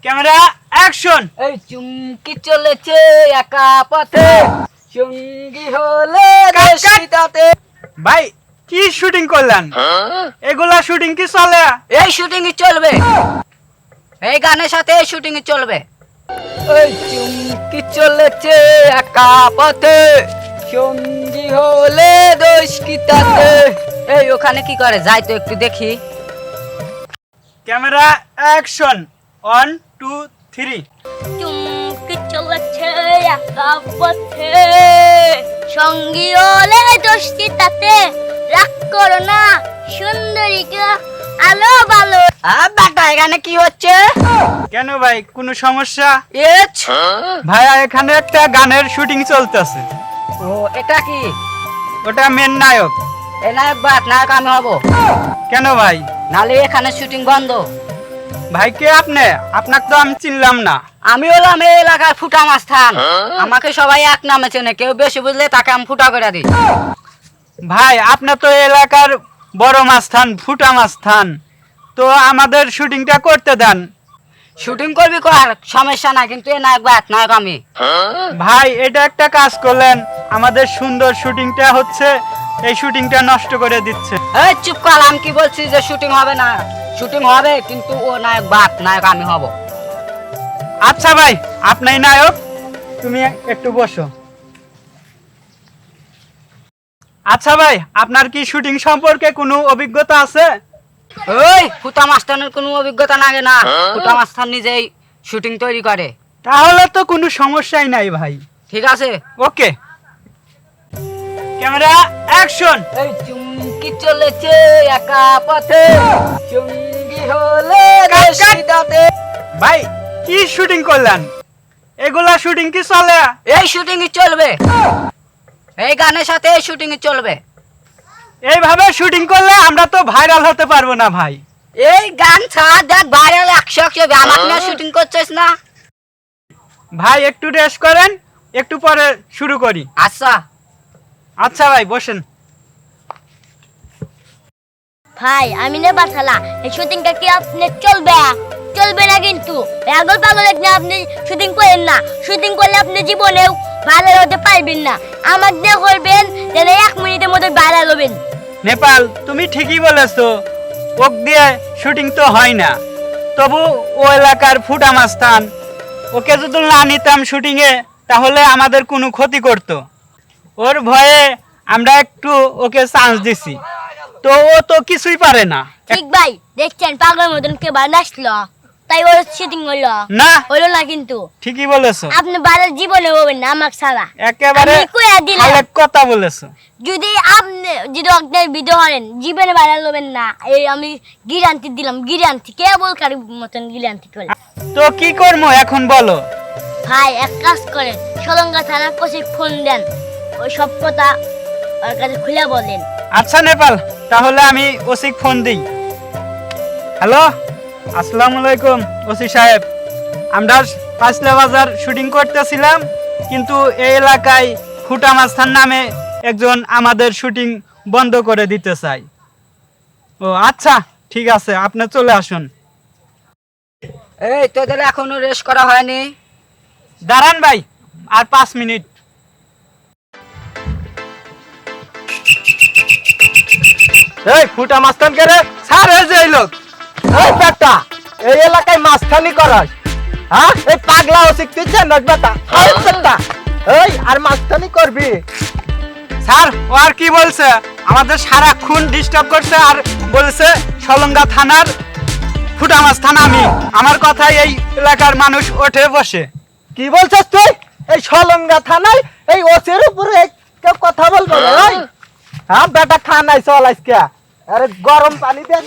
Camera action. এই চুমকি চলেছে একা পথে, সঙ্গী হলে রশিদাতে। ভাই কি শুটিং করলেন? এগুলা শুটিং কি চলে? এই শুটিং চলবে, এই গানের সাথে এই শুটিং চলবে। এই চুমকি চলেছে একা পথে, সঙ্গী হলে দোষ কি তাতে। এই ওখানে কি করে যাই তো একটু দেখি। Camera action 1 2 3। চুমকি চলেছে একা পথে, সঙ্গী হলে দোষটি তাতে। রাগ করো না সুন্দরীকে, আলো ভালো। বেটা এখানে কি হচ্ছে? কেন ভাই কোনো সমস্যা? এছ ভাইয়া এখানে একটা গানের শুটিং চলতেছে। ও এটা কি? ওটা মেন নায়ক। এ নায়ক বাদ, নায়ক আমি হব। কেন ভাই? নালে এখানে শুটিং বন্ধ। ভাই কে আপনি? আপনাকে তো আমি চিনলাম না। আমি হলাম এই এলাকার ফুটা মাস্তান। আমাকে সবাই এক নামে চেনে, কেউ বেশি বুঝলে তাকে আমি ফুটা করে দিই। ভাই আপনার তো এই এলাকার বড় মাস্তান, ফুটা মাস্তান, তো আমাদের শুটিংটা করতে দেন। শুটিং করবি কর, সমস্যা নাই, কিন্তু এ নায়ক বাদ, নায়ক আমি। ভাই এটা একটা কাজ করলেন, আমাদের সুন্দর শুটিংটা হচ্ছে, এই শুটিংটা নষ্ট করে দিচ্ছে। এই চুপ কর, আমি কি বলছি যে শুটিং হবে না? শুটিং হবে, কিন্তু ও নায়ক বাদ, নায়ক আমি হব। আচ্ছা ভাই আপনি নায়ক, তুমি একটু বসো। আচ্ছা ভাই আপনার কি শুটিং সম্পর্কে কোনো অভিজ্ঞতা আছে? ওই ফুটা মাস্তানের কোনো অভিজ্ঞতা লাগে না, ফুটা মাস্তান নিজেই শুটিং তৈরি করে। তাহলে তো কোনো সমস্যাই নাই ভাই। ঠিক আছে, ওকে ক্যামেরা অ্যাকশন। এই চুমকি চলেছে একা পথে, সঙ্গী হলে রশিদাতে। ভাই কি শুটিং করলেন? এগুলা শুটিং কি চলে? এই শুটিং চলবে, এই গানের সাথে এই শুটিং চলবে। এইভাবে শুটিং করলে আমরা তো ভাইরাল হতে পারবো না ভাই। এই গান ছাড়া দেখ ভাইরাল 100 আমাকে না শুটিং করছিস না। ভাই একটু রেস্ট করেন, একটু পরে শুরু করি। আচ্ছা আচ্ছা ভাই বসেন। ভাই আমি না বাছালা, এই শুটিংটা কি আপনি চলবে না, কিন্তু পাগল পাগল না আপনি শুটিং করেন না। শুটিং করলে আপনি জীবনেও ভাইরাল হতে পারবেন না। আমার দিয়ে করবেন যেন 1 মিনিটের মধ্যে ভাইরাল হবেন। নেপাল তুমি ঠিকই বলেছো, ওক দিয়ে শুটিং তো হয় না, তবু ও এলাকার ফুটা মাস্তান, ওকে যদি না নিতাম শুটিং এ তাহলে আমাদের কোনো ক্ষতি করতো। ওর ভয়ে আমরা একটু ওকে চান্স দিছি, তো ও তো কিছুই পারে না। ঠিক ভাই, দেখছেন পাগলের মতন কে বার আসলো, তাই ওর শুটিং হলো না হলো না, কিন্তু ঠিকই বলেছো, আপনি ভাইরাল জীবনে হবেন না আমার ছাড়া। একেবারে আমি কইয়া দিলাম। খালেক কথা বলেছো। যদি আপনি আপনার ভিডিও করেন জীবনে ভাইরাল হবেন না, এই আমি গ্যারান্টি দিলাম, গ্যারান্টি কেবল কার মতন গ্যারান্টি করে। তো কি করবো এখন বলো? ভাই এক কাজ করেন, সলঙ্গা থানা কোচে ফোন দেন, ওই সব কথা ওর কাছে খুলে বলেন। আচ্ছা নেপাল, তাহলে আমি ওসিক ফোন দিই। হ্যালো, আসসালামু আলাইকুম ওসি সাহেব, আমরা পাঁচলা বাজার শুটিং করতেছিলাম, কিন্তু এই এলাকায় ফুটা মাস্তান নামে একজন আমাদের শুটিং বন্ধ করে দিতে চাই। ও আচ্ছা ঠিক আছে, আপনি চলে আসুন। এই তোদের এখনো রেস্ট করা হয়নি? দাঁড়ান ভাই, আর 5 মিনিট। এই ফুটা মাস্তান কে রে? স্যার এই যে এই লোক। এই বেটা, এই এলাকায় মাস্তানি করাস? হ্যাঁ, এই পাগলা ওসিক তুই জানাস বেটা? এই বেটা, এই আর মাস্তানি করবি? স্যার ও আর কি বলছে, আমাদের সারাক্ষণ ডিস্টার্ব করছে, আর বলছে সলঙ্গা থানার ফুটা মাস্তান আমি। আমার কথাই এই এলাকার মানুষ ওঠে বসে। কি বলছিস তুই? এই সলঙ্গা থানায় এই ওসির উপরে কেউ কথা বলবে না? ওই হ্যাঁ বেটা, থানায় চল আজকে। আরে গরম পানি দিয়ে